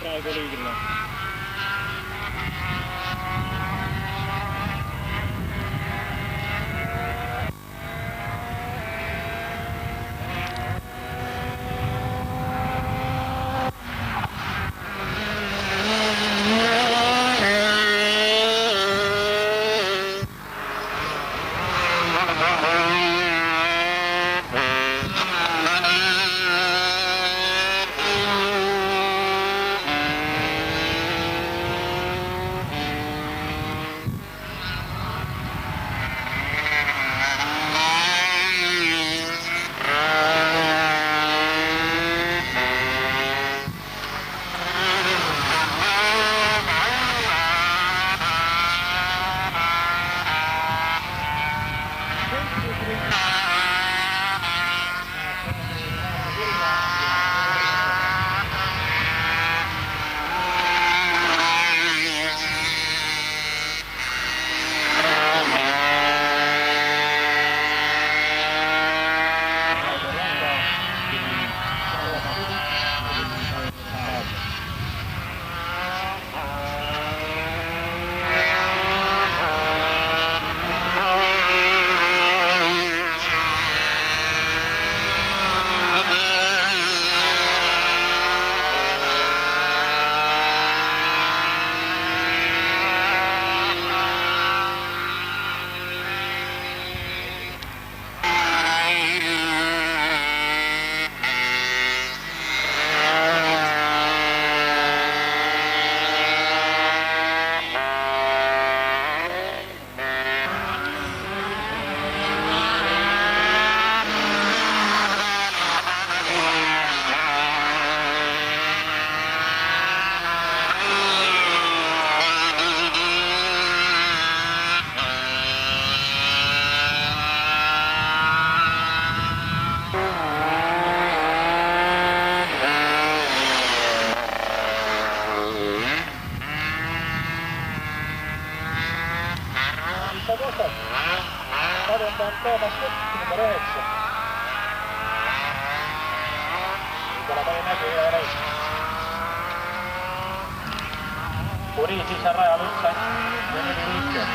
praegu liigrile. Kaduntaan Toomas Kutsi nummer 9. Niikola pani näkyy ja reis. Kuni sisään rajalla yksi ja 4-5.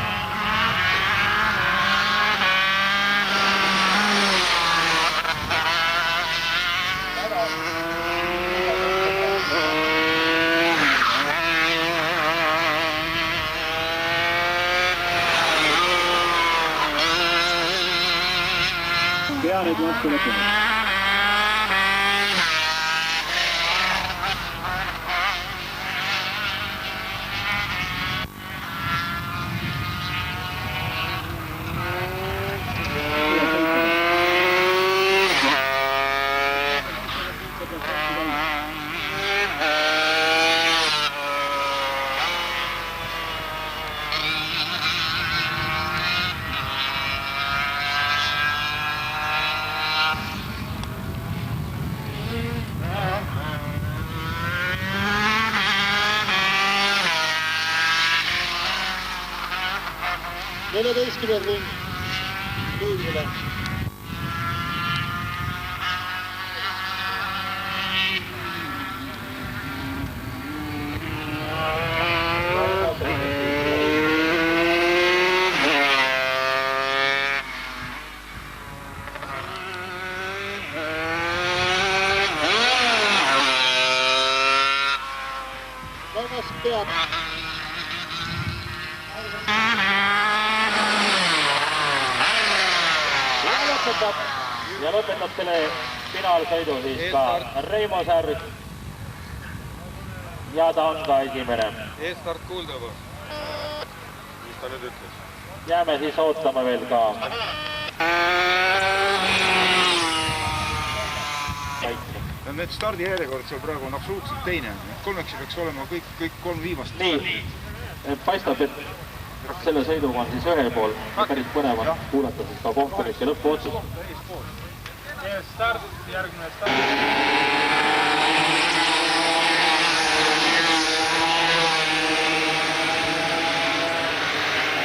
Peale tuossa lõpuni. Neljateistkümnes ring liigile. Kolmas peab. Ja lõpetab selle finaalsõidu siis ka Reimo Särg ja ta on ka esimene. Eestart kuulda või? Mis ta nüüd ütles? Jääme siis ootama veel ka. Need stardijärjekord seal praegu on absoluutselt teine. Kolmeks peaks olema kõik kolm viimast. Nii, paistab, et selle sõiduga on siis ühel pool päris põnev on kuulata siis ka kohtunike lõpuotsust. Start, järgmine start.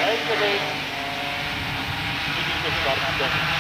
Väike sõit. Inimene start.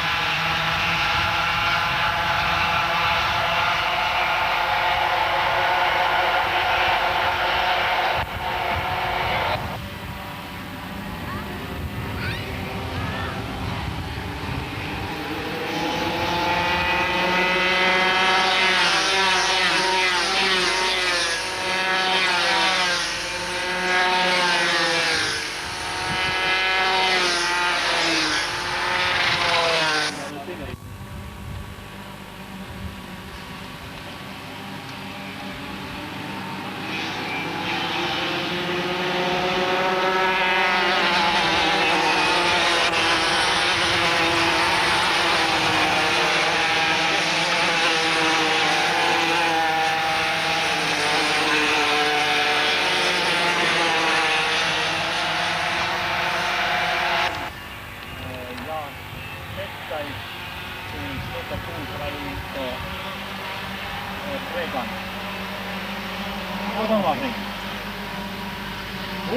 tagasi.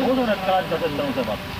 Usun, et kaaslased tõusevad.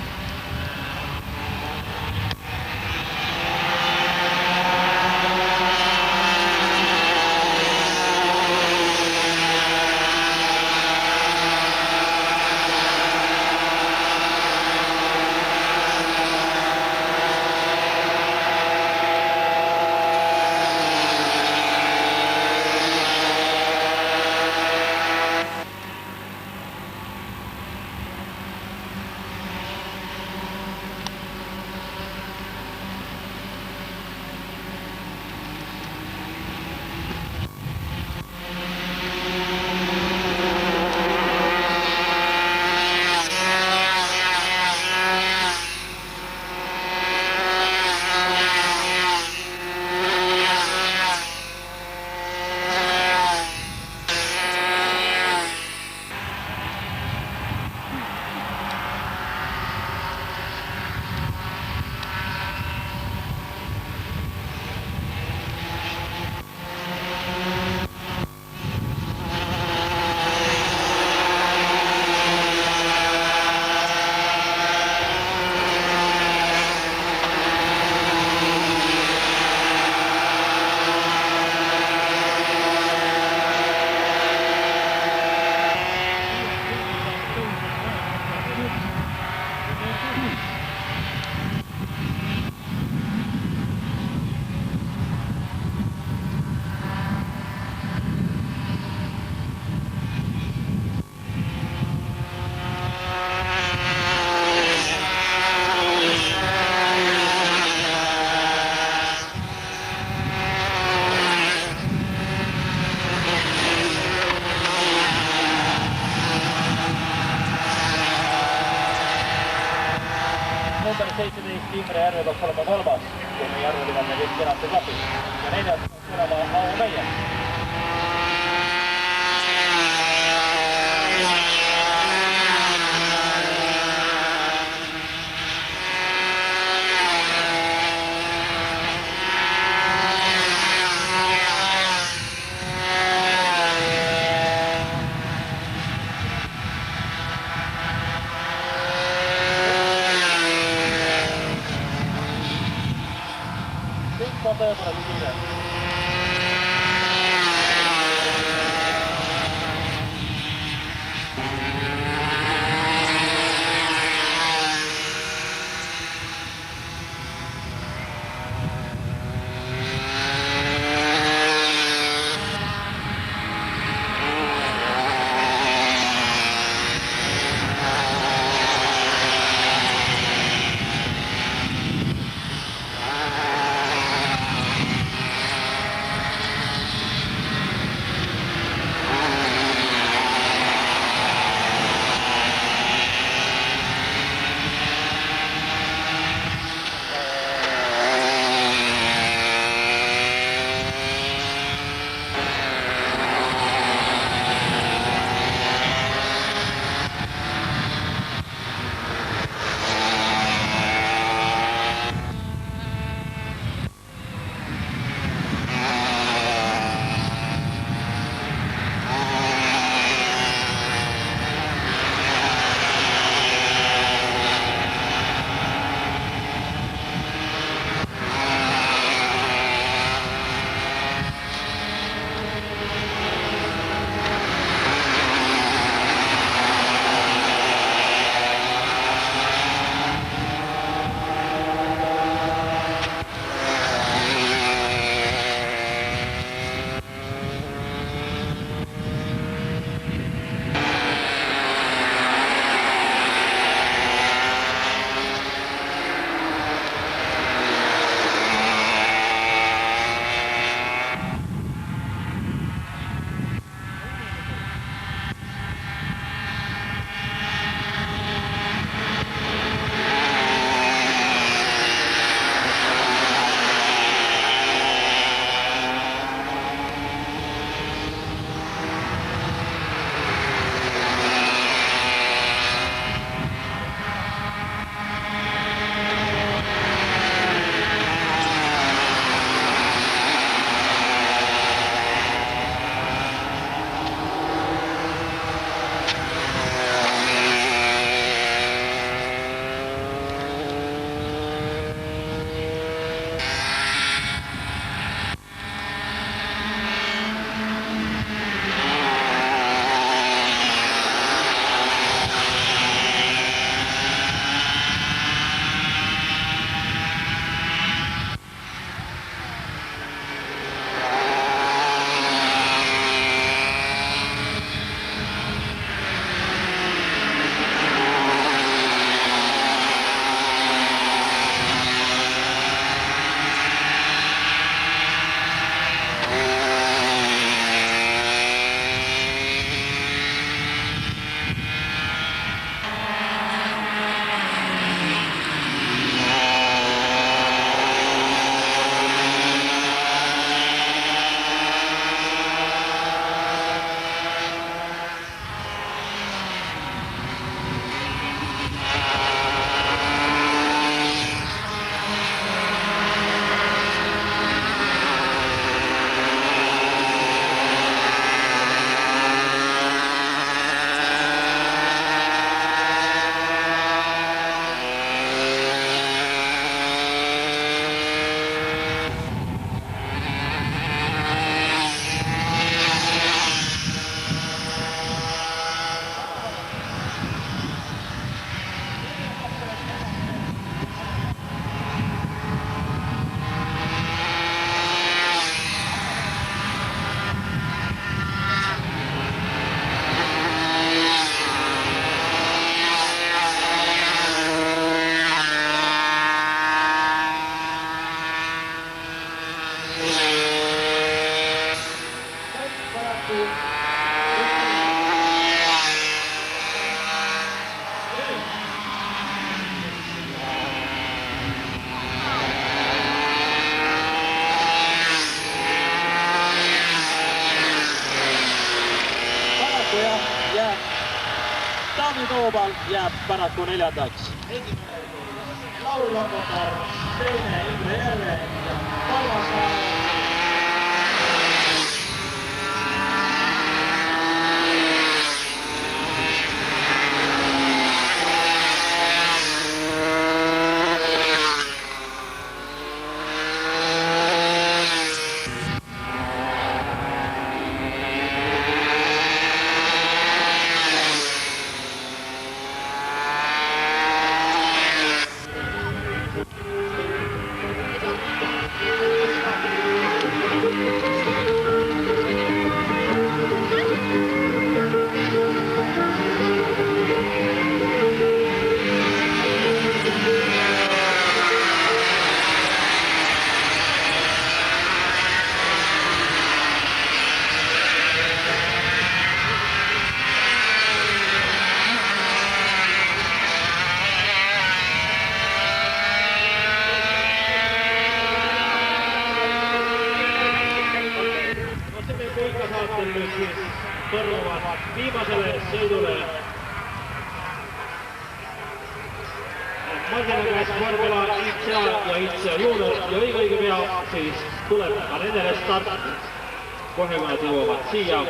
Number 17 Imre Järve peaks olema kolmas, kui meie Järveliga me kõik kenasti klapib. Ja neljas peaks olema Aavo Meie. Kõik on tõepoolest kiire. Taavi Toobal jääb paraku 4. Lauri Lokotar, teine Imre Järve ja 3. Torjuvat viimeiselle sõidule Maginagas, Vormela, ICA ja ICA Junior ja õige pea siis tuleb ka nendele start. Kohe kui nad jõuavad siia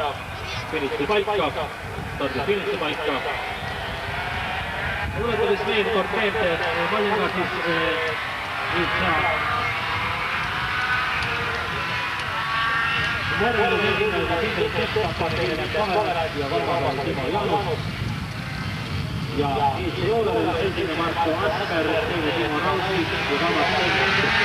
finiti paika, stardi finiti paika. Tuletades veel kord meelde, Maginagas ICA Vormelu selgitaja Simmel Keppa, 42 ja 3. Timo Janus. Ja ICA Junioril esimene Marko Asper, teine Timo Rausik ja 3. Timo.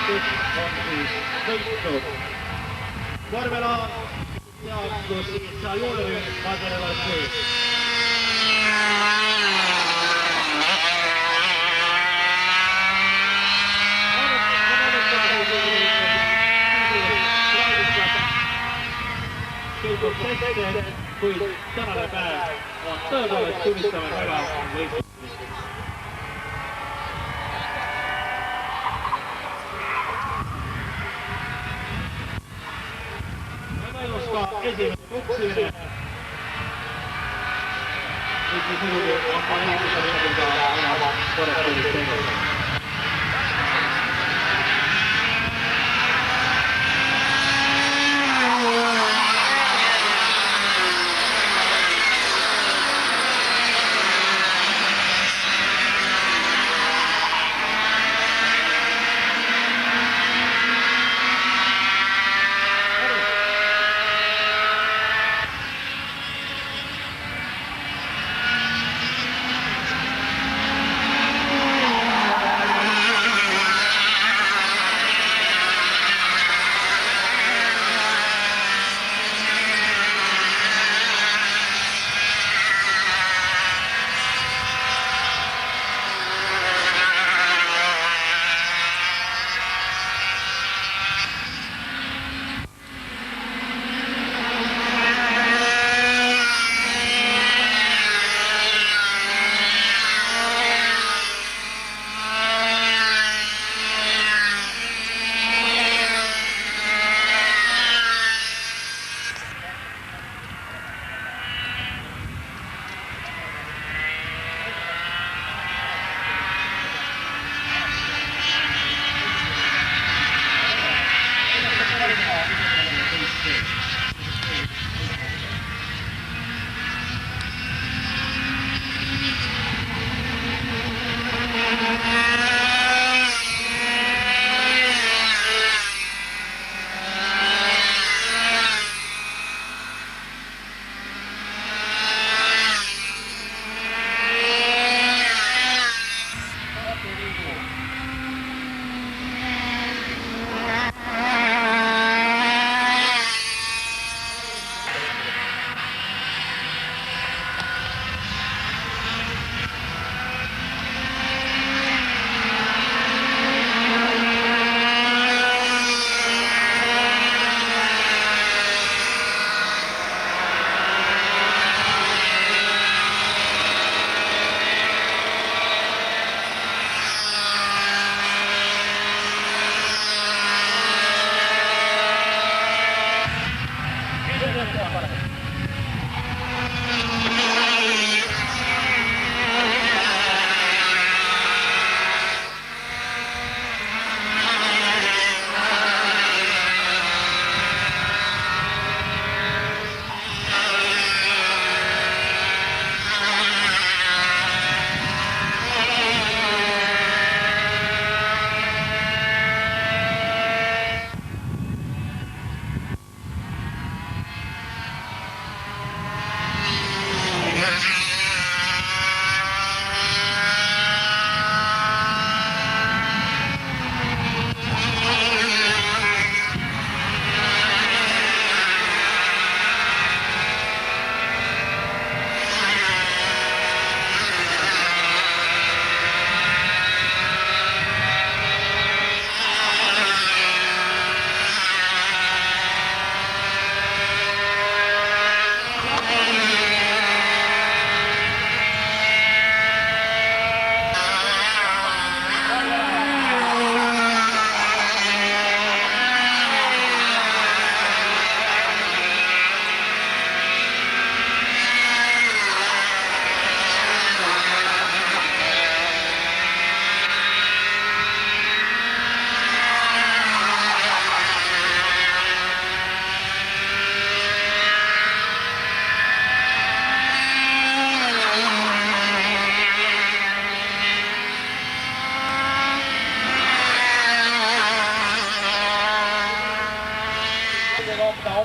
Kes on siis võitnud Vormela ja kus ICA Juniori Maginagas sees. Selgub seste, kuid tänane päev on tõepoolest tunnistame väga võitlustamist. Toimus ka esimene kuksimine. Nüüd mis muidugi on ka ehitusel oma korrektiivis teinud.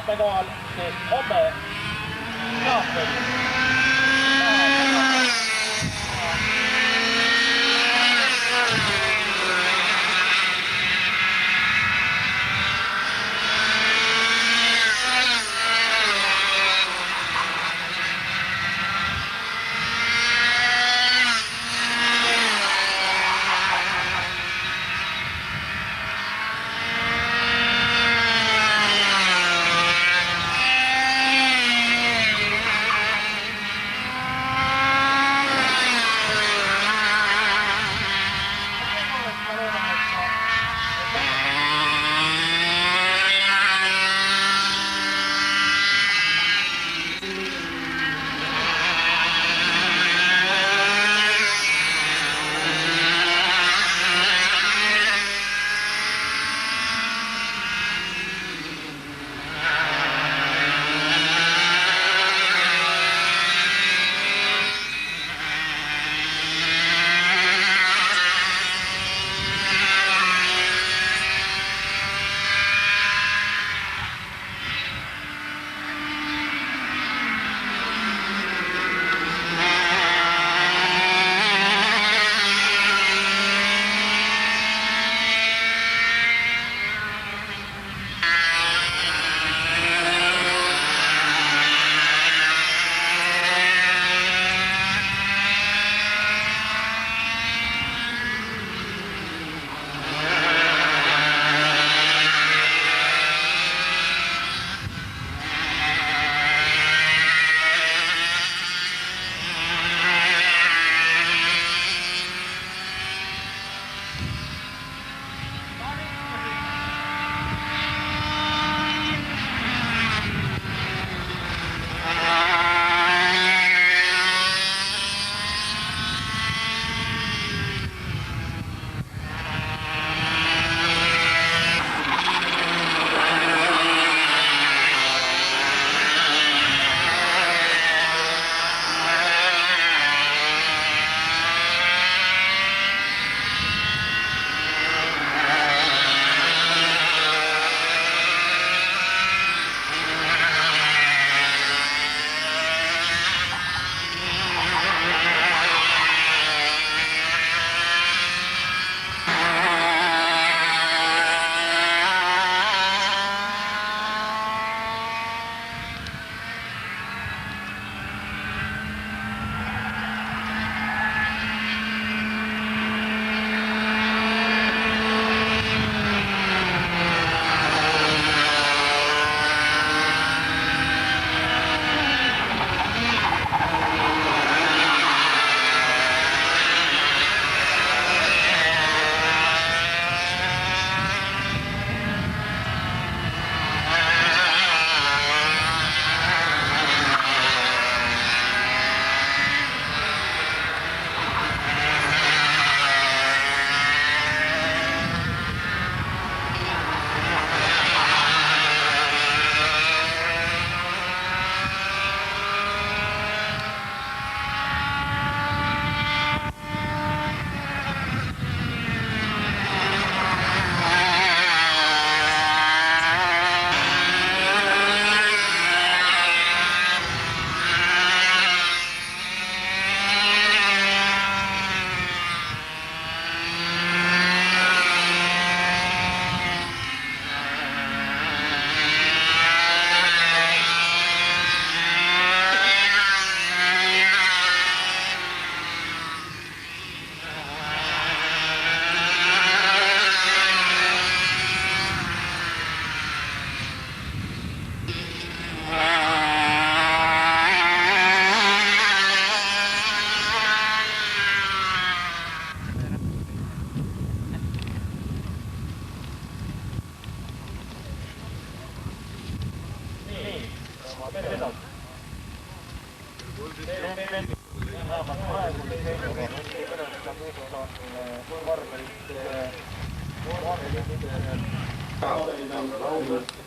mitmekohal, sest homme saab veel.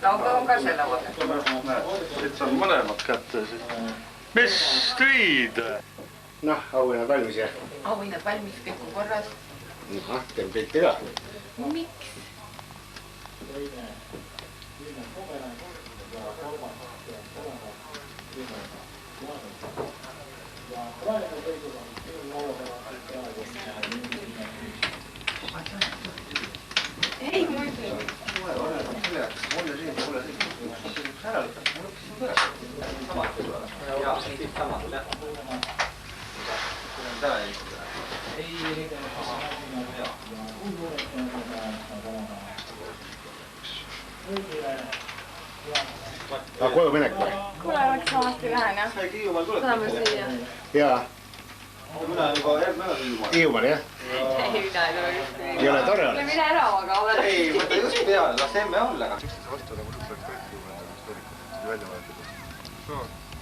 lauge on ka selle vahel. Nüüd saan mõlemad kätte siis. Mis tüid? Noh, auhinnad valmis jah? Auhinnad valmis, kõik on korras. Teeme pilti ka. Miks? Ei, muidu. Koju minek või? Kuule, oleks samasti lähen, jah? Tuleme siia. Jaa. Hiiumaal, jah? Ei, mina ei tule just nii. Ei ole tore oleks? Mine ära, aga ole. Ei, võta just peale, las emme olla. vastu nagu üks oleks kõik ju välja võetud.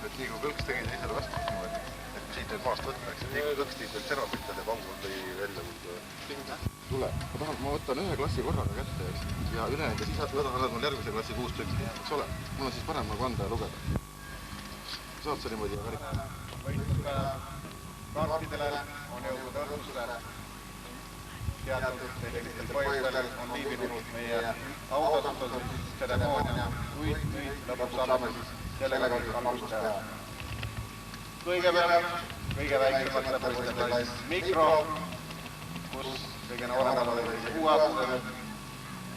Et nii kui kõlks tegid ise vastu niimoodi, et siit nüüd maast võtta, eks. Nii kui kõlks tiid veel sera pütta teeb ammu või välja. Tule, ma võtan ühe klassi korraga kätte, eks. Ja ülejäänud ja siis annad mul järgmise klassi 6 tükki, eks ole. Mul on siis parem nagu anda ja lugeda. Saad sa niimoodi värk? Kaartidele on jõudnud õhtusse. Teatud tehnilistel põhjustel on viibinud meie autosuhtel tseremoonia, kuid nüüd lõpuks saame siis sellega algust teha. Kõigepealt kõige väiksemate poistele mikro, kus kõige nooremal oli 6-aastased.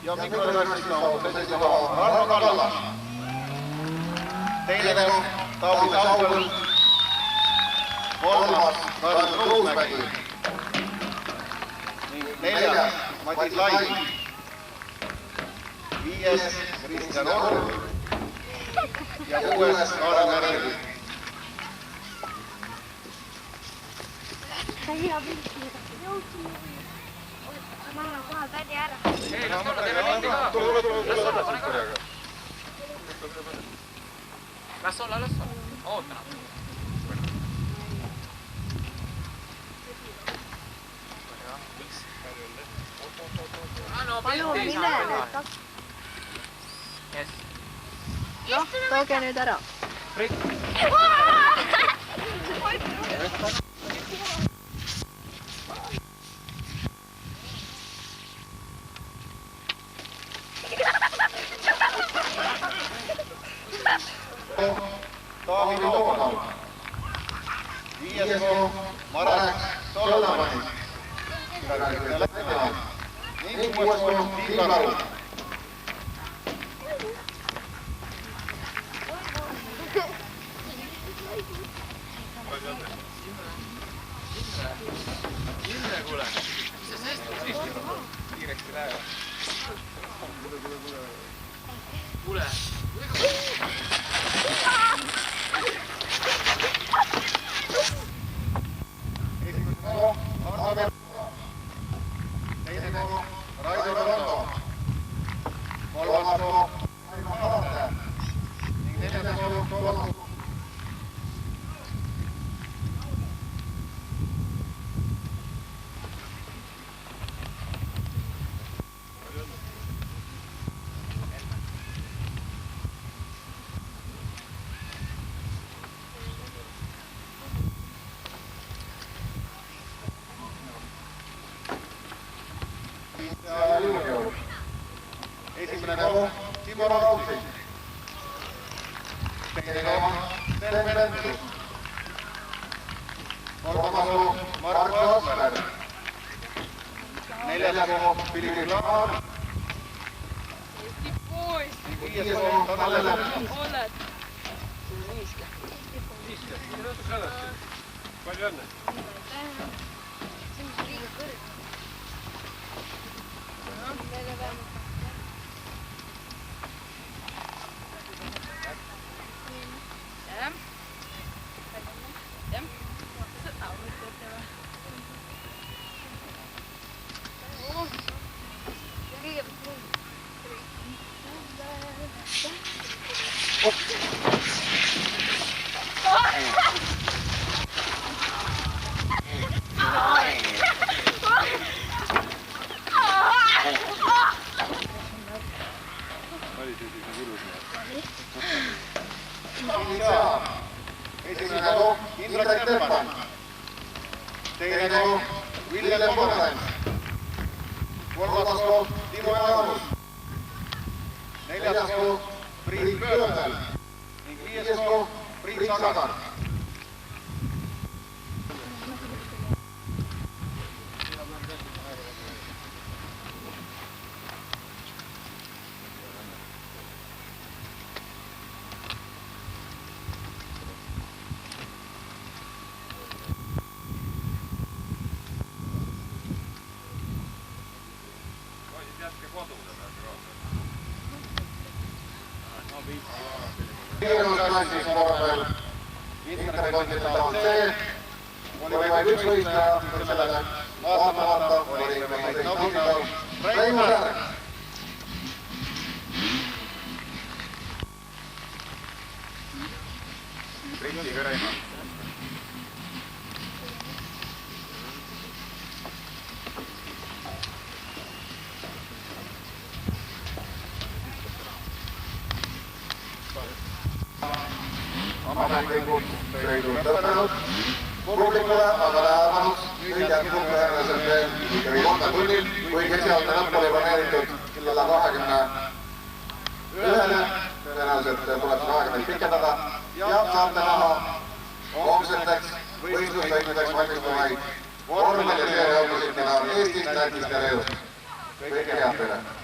Ja mikroklassis on sellisega Arno Kallas. Teine Taavi Saupõld. Kolmas Karl Ruusmägi. Neljas Madis Lai. Viies Kristjan Orr. Ja 6. Kaarel Märgi. Hea pilti. Jõudsime või? Ma annan kohe tädi ära. Ei, las tulla teeme pilti ka. Tule, pane korraga. Las olla. Oota nad. Palun mine. Noh, tooge nüüd ära. Taavi Toomal. 5. Marek Solomani. Ning 6. Tiit Karu. Ilme, kuule. Mis sa sest kiiresti läheb? Kuule. Raido Rondo. 3. Ning 4. Toomas. Esimene koht Timo Raudsi. Teine koht Sten Pentus. 3. koht Marko Asmer. 4. koht Philippi Laar. 5. koht Tanel Lepp. Palju õnne! Esimene koht Indrek Tepan. Teine koht Villem Pomerants. 3. koht Timo Jaanus. 4. koht Priit Pöördel ning 5. koht Priit Sagan. Klassis vormel interkontinentaal C oli vaid üks võistleja, kuid sellele vaatamata oli meie kõik nauditav Reimo Särg. Britiga Reimo. Ametlikult sõidud lõppenud publikule, aga lähemanuks nüüd jätkub järgmiselt veel ikkagi 3 tunnil, kuigi esialgne lõpp oli planeeritud kella 21-le. Tõenäoliselt tuleb seda aega meil pikendada ja saate näha homseteks võistlussõitudeks valmistuvaid vormel ja seeriautosõitjana Eestist, Lätist ja Leedust. Kõike head teile!